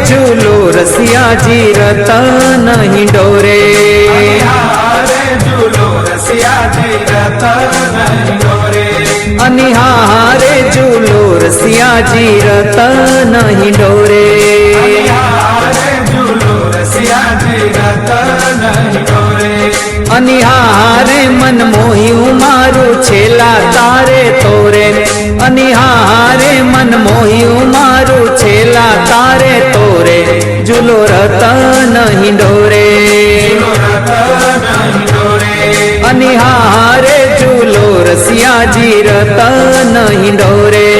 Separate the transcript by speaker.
Speaker 1: झूलो रसिया जी रतन ही डोरे।
Speaker 2: झूलो रसिया जी रतन ही डोरे।
Speaker 1: अनिहारे झूलो रसिया जी रतन ही डोरे।
Speaker 2: झूलो रसिया जी रतन ही डोरे।
Speaker 1: अनिहारे मन मोहिયું मारू छेला तारे तोरे। अनिहारे मन मोहिયું मारू छेला तारे तोरे। झूलो रतन ही डोरे। अनिहारे झूलो रसिया जी रतन ही डोरे।